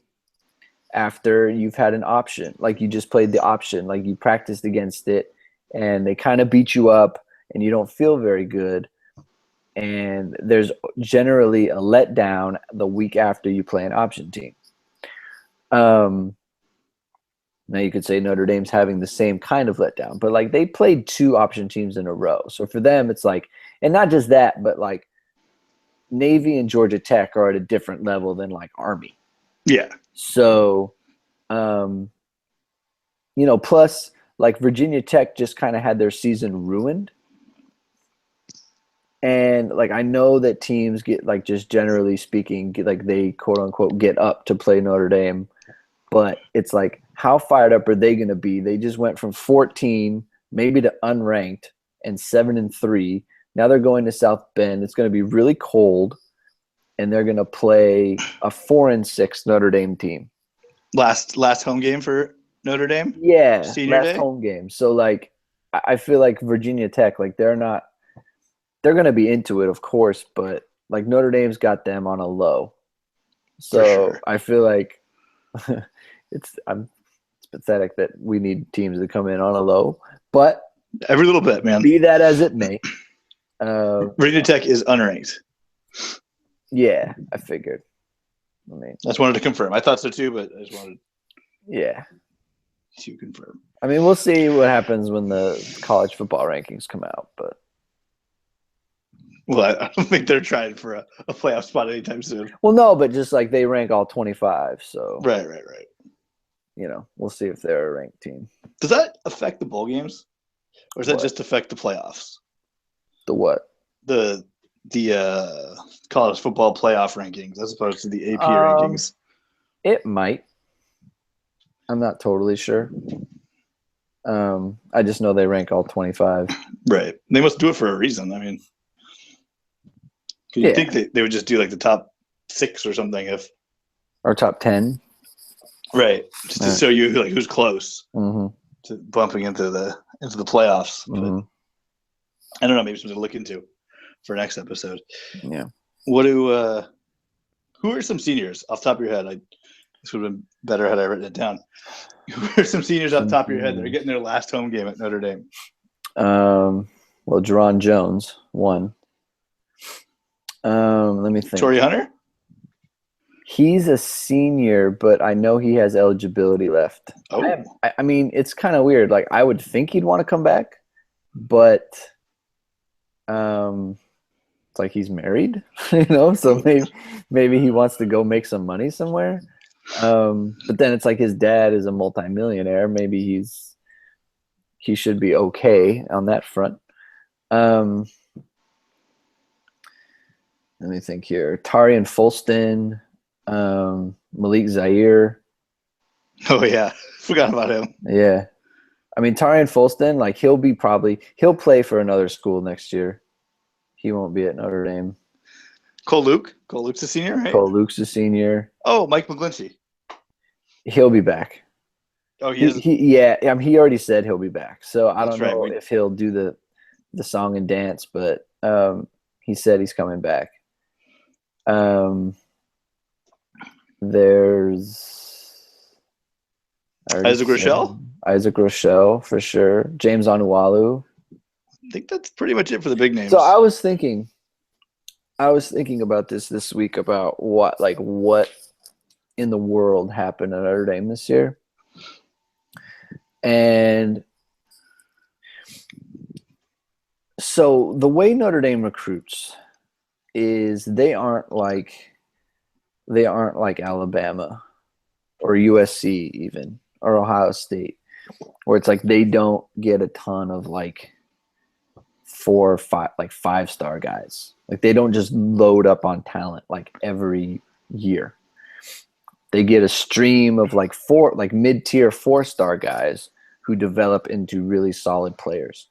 B: after you've had an option. Like, you just played the option. Like, you practiced against it, and they kind of beat you up, and you don't feel very good. And there's generally a letdown the week after you play an option team. Now you could say Notre Dame's having the same kind of letdown, but like, they played 2 option teams in a row. So for them, it's like, and not just that, but like, Navy and Georgia Tech are at a different level than like Army.
A: Yeah.
B: So, plus like Virginia Tech just kind of had their season ruined. And like, I know that teams get, like, just generally speaking, like, they quote unquote get up to play Notre Dame, but it's like, how fired up are they going to be? They just went from 14 maybe to unranked and 7-3. Now they're going to South Bend. It's going to be really cold, and they're going to play a 4-6 Notre Dame team.
A: Last home game for Notre Dame?
B: Yeah,
A: Senior
B: last
A: day?
B: home game. So like, I feel like Virginia Tech, like, they're going to be into it, of course, but like, Notre Dame's got them on a low. So
A: sure.
B: I feel like it's pathetic that we need teams to come in on a low, but
A: every little bit, man.
B: Be that as it may.
A: Virginia Tech is unranked.
B: Yeah, I figured.
A: I just wanted to confirm. I thought so too, but I just wanted to confirm.
B: I mean, we'll see what happens when the college football rankings come out, but
A: well, I don't think they're trying for a playoff spot anytime soon.
B: Well, no, but just like, they rank all 25, so
A: right.
B: We'll see if they're a ranked team.
A: Does that affect the bowl games, or does that just affect the playoffs?
B: The what?
A: The college football playoff rankings as opposed to the AP rankings.
B: It might. I'm not totally sure. I just know they rank all 25.
A: Right. They must do it for a reason. I mean, you think they would just do like the top 6 or something,
B: or top 10.
A: Right. Just to show you like who's close
B: to
A: bumping into the playoffs.
B: Mm-hmm.
A: But I don't know, maybe something to look into for next episode.
B: Yeah.
A: Who are some seniors off the top of your head? This would have been better had I written it down. Who are some seniors off the top of your head that are getting their last home game at Notre Dame?
B: Well, Jerron Jones, one. Let me think.
A: Torrey Hunter?
B: He's a senior, but I know he has eligibility left.
A: Oh.
B: I mean, it's kind of weird. Like, I would think he'd want to come back, but it's like he's married, so maybe he wants to go make some money somewhere. But then it's like his dad is a multimillionaire. Maybe he should be okay on that front. Let me think here. Tarian Fulston, Malik Zaire.
A: Oh yeah, forgot about him.
B: Yeah, I mean, Tarian Fulston, like, he'll play for another school next year. He won't be at Notre Dame.
A: Cole Luke's a senior, right?
B: Cole Luke's a senior.
A: Oh, Mike McGlinchey.
B: He'll be back.
A: Oh, he is.
B: He already said he'll be back. So I don't know
A: right.
B: if he'll do the song and dance, but he said he's coming back. There's I already
A: Isaac
B: said
A: Rochelle?
B: him. Isaac Rochelle for sure. James Onualu.
A: I think that's pretty much it for the big
B: So
A: names.
B: I was thinking about this week about what in the world happened at Notre Dame this year. And so the way Notre Dame recruits is they aren't like Alabama or USC even or Ohio State, where it's like they don't get a ton of like 5-star guys. Like they don't just load up on talent like every year. They get a stream of like mid-tier 4-star guys who develop into really solid players.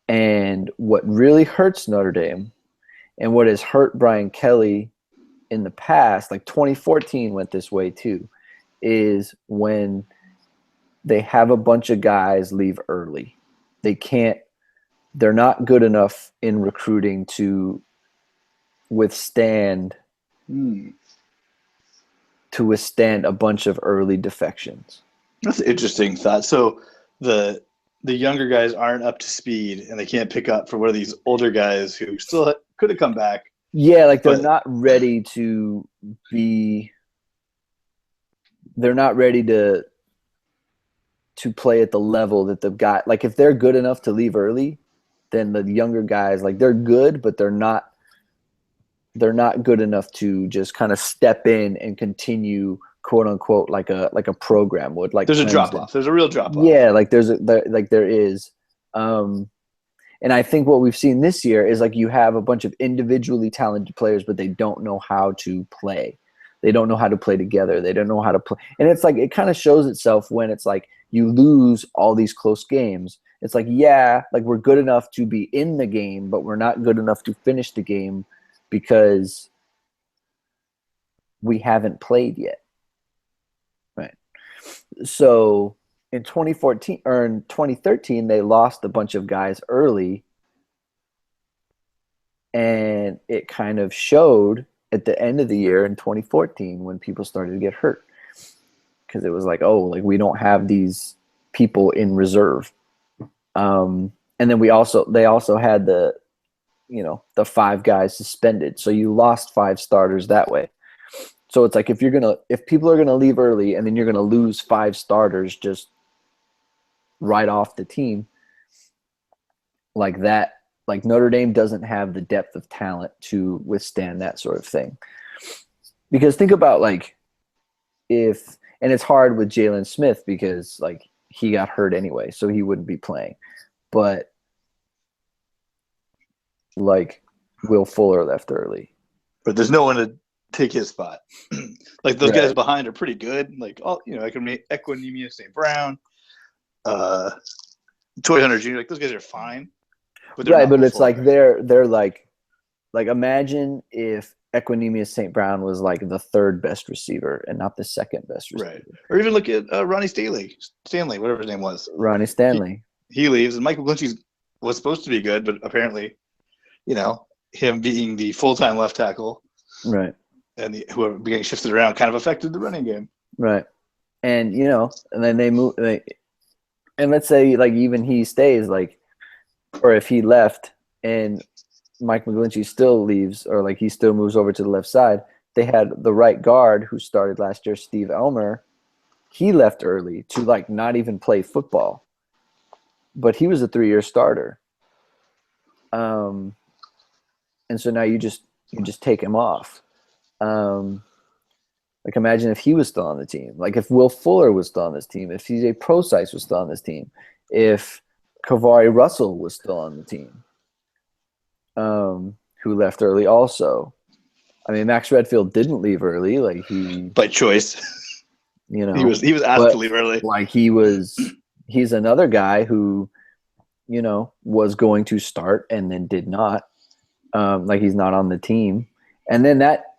B: And what really hurts Notre Dame and what has hurt Brian Kelly in the past, like 2014 went this way too, is when they have a bunch of guys leave early. They're not good enough in recruiting to withstand a bunch of early defections.
A: That's an interesting thought. So the younger guys aren't up to speed and they can't pick up for one of these older guys who still could have come back.
B: Yeah, like they're not ready to play at the level that the guy, like if they're good enough to leave early, then the younger guys, like they're good, but they're not good enough to just kind of step in and continue, quote unquote, like a program would. Like
A: there's a drop off. There's a real drop off.
B: Yeah, like there is. And I think what we've seen this year is like you have a bunch of individually talented players, but they don't know how to play. They don't know how to play together. They don't know how to play. And it's like it kind of shows itself when it's like you lose all these close games. It's like, yeah, like we're good enough to be in the game, but we're not good enough to finish the game because we haven't played yet. Right. So in 2014 or in 2013, they lost a bunch of guys early, and it kind of showed at the end of the year in 2014 when people started to get hurt, because it was like, oh, like we don't have these people in reserve. And then they also had the 5 guys suspended, so you lost 5 starters that way. So it's like if people are gonna leave early and then you're gonna lose 5 starters just right off the team like that, like Notre Dame doesn't have the depth of talent to withstand that sort of thing. Because think about like and it's hard with Jalen Smith because like he got hurt anyway, so he wouldn't be playing. But like Will Fuller left early.
A: But there's no one to take his spot. Like those guys behind are pretty good. Like Equanimeous St. Brown, Toy Hunter Jr. Like those guys are fine.
B: But it's like they're like imagine if Equanimeous St. Brown was like the 3rd best receiver and not the 2nd best receiver.
A: Right. Or even look at Ronnie Stanley, whatever his name was.
B: Ronnie Stanley.
A: He leaves, and Michael McGlinchey was supposed to be good, but apparently, him being the full-time left tackle,
B: right,
A: and whoever getting shifted around kind of affected the running game.
B: Right. And and then they move and let's say like even he stays, like, or if he left and Mike McGlinchey still leaves, or like he still moves over to the left side, they had the right guard who started last year, Steve Elmer. He left early to like not even play football, but he was a 3-year starter. And so now you just take him off. Like imagine if he was still on the team, like if Will Fuller was still on this team, if CJ Prosise was still on this team, if Kavari Russell was still on the team, who left early also. I mean, Max Redfield didn't leave early, like he
A: by choice. He was asked to leave early.
B: Like he's another guy who, was going to start and then did not. Like he's not on the team, and then that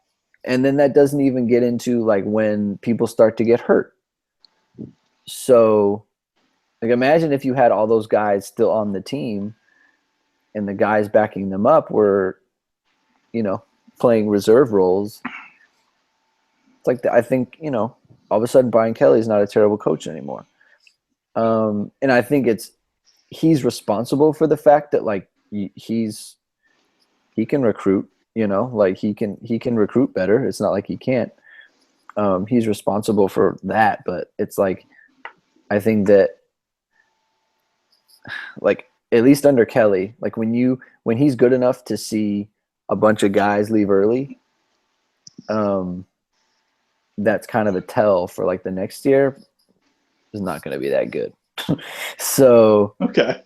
B: doesn't even get into like when people start to get hurt. So, like imagine if you had all those guys still on the team, and the guys backing them up were, playing reserve roles. It's like I think, all of a sudden Brian Kelly's not a terrible coach anymore. And I think he's responsible for the fact that like he can recruit, like he can recruit better. It's not like he can't. He's responsible for that, but it's like I think that like at least under Kelly, like when he's good enough to see a bunch of guys leave early, that's kind of a tell for like the next year is not going to be that good. So
A: okay.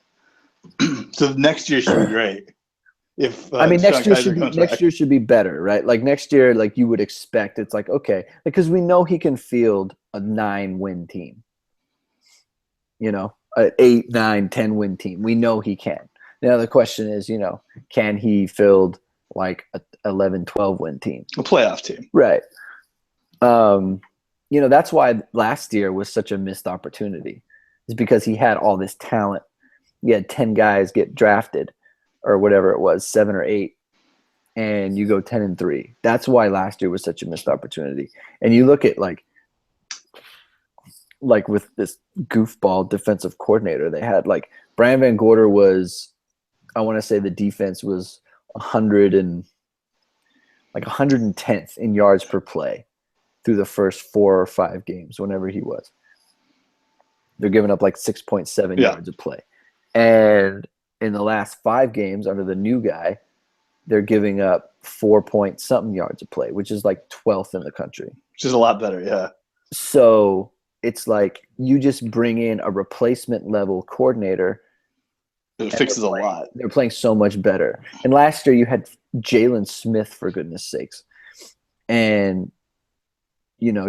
A: So next year should be great. If
B: next year should be better, right? Like next year, like you would expect, it's like okay, because we know he can field a 9-win team. An 8, 9, 10-win team. We know he can. Now the question is, can he field like a 11, 12-win team,
A: a playoff team,
B: right? That's why last year was such a missed opportunity. Is because he had all this talent. He had 10 guys get drafted, or whatever it was, 7 or 8, and you go 10-3. That's why last year was such a missed opportunity. And you look at like with this goofball defensive coordinator they had, like Brian Van Gorder was, I want to say the defense was 110th in yards per play through the first 4 or 5 games, whenever he was. They're giving up like 6.7 yards a play. And in the last 5 games under the new guy, they're giving up 4-point-something yards a play, which is like 12th in the country.
A: Which is a lot better, yeah.
B: So it's like you just bring in a replacement level coordinator.
A: It fixes a lot.
B: They're playing so much better. And last year you had Jalen Smith, for goodness sakes. And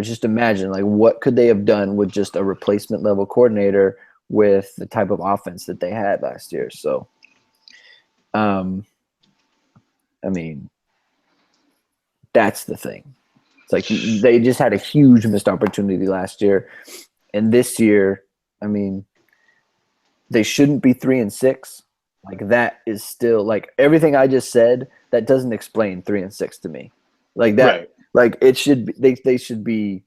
B: just imagine like what could they have done with just a replacement level coordinator with the type of offense that they had last year. So, that's the thing. It's like they just had a huge missed opportunity last year. And this year, they shouldn't be 3-6. Like that is still like everything I just said, that doesn't explain 3-6 to me. Like that,
A: right.
B: Like it should be, they should be,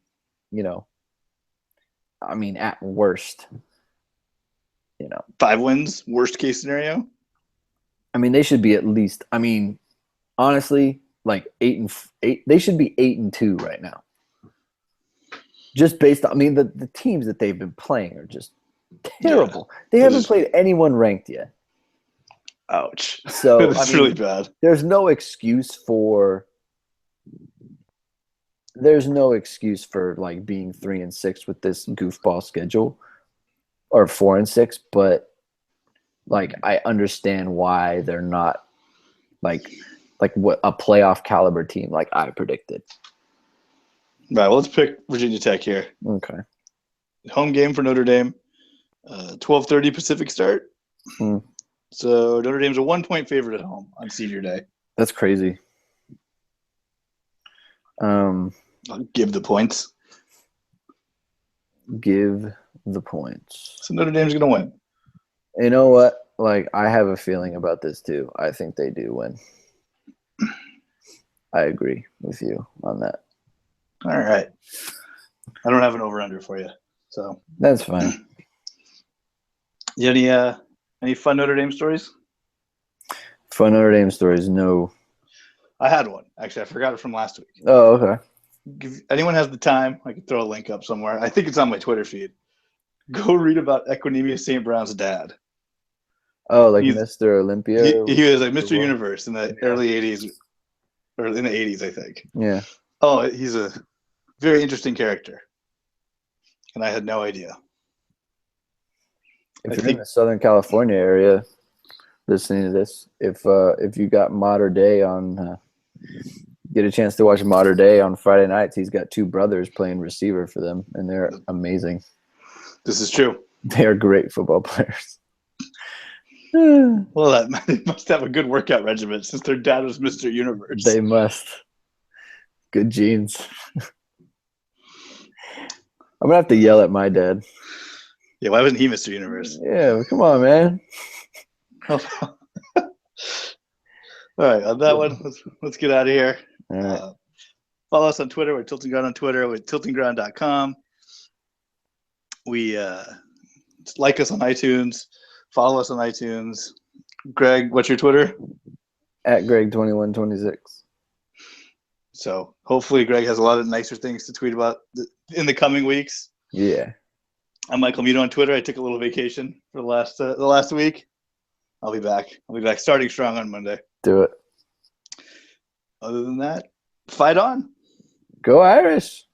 B: at worst,
A: 5 wins, worst case scenario.
B: They should be at least. Honestly, like 8-8. They should be 8-2 right now. Just based on, the teams that they've been playing are just terrible. Yeah, they haven't played anyone ranked yet.
A: Ouch.
B: So
A: it's really bad.
B: There's no excuse for like being 3-6 with this goofball schedule, or 4-6, but like I understand why they're not like what a playoff caliber team like I predicted.
A: Right. Well, let's pick Virginia Tech here.
B: Okay.
A: Home game for Notre Dame. 12:30 Pacific start. So Notre Dame's a 1-point favorite at home on senior day.
B: That's crazy.
A: I'll give the points.
B: Give the points.
A: So Notre Dame's going to win.
B: You know what? Like, I have a feeling about this too. I think they do win. I agree with you on that.
A: All right. I don't have an over-under for you, so
B: that's fine.
A: You any fun Notre Dame stories?
B: Fun Notre Dame stories? No.
A: I had one. Actually, I forgot it from last week.
B: Oh, okay.
A: If anyone has the time, I can throw a link up somewhere. I think it's on my Twitter feed. Go read about Equanimeous St. Brown's dad.
B: Oh, like Mr. Olympia?
A: He was like Mr. Universe in the early 80s, or in the 80s, I think.
B: Yeah.
A: Oh, he's a very interesting character. And I had no idea.
B: If you're in the Southern California area listening to this, if you got Mater Day on, get a chance to watch Mater Day on Friday nights, he's got 2 brothers playing receiver for them, and they're amazing.
A: This is true.
B: They are great football players.
A: Well, they must have a good workout regimen since their dad was Mr. Universe.
B: They must. Good genes. I'm going to have to yell at my dad.
A: Yeah, why wasn't he Mr. Universe?
B: Yeah, come on, man.
A: All right, on that one, let's get out of here.
B: All right.
A: Follow us on Twitter. We're Tilting Ground on Twitter. We're tiltingground.com. We like us on iTunes. Follow us on iTunes. Greg, what's your Twitter?
B: At Greg2126.
A: So hopefully Greg has a lot of nicer things to tweet about in the coming weeks.
B: Yeah.
A: I'm Michael Muto on Twitter. I took a little vacation for the last week. I'll be back. I'll be back starting strong on Monday.
B: Do it.
A: Other than that, fight on.
B: Go Irish.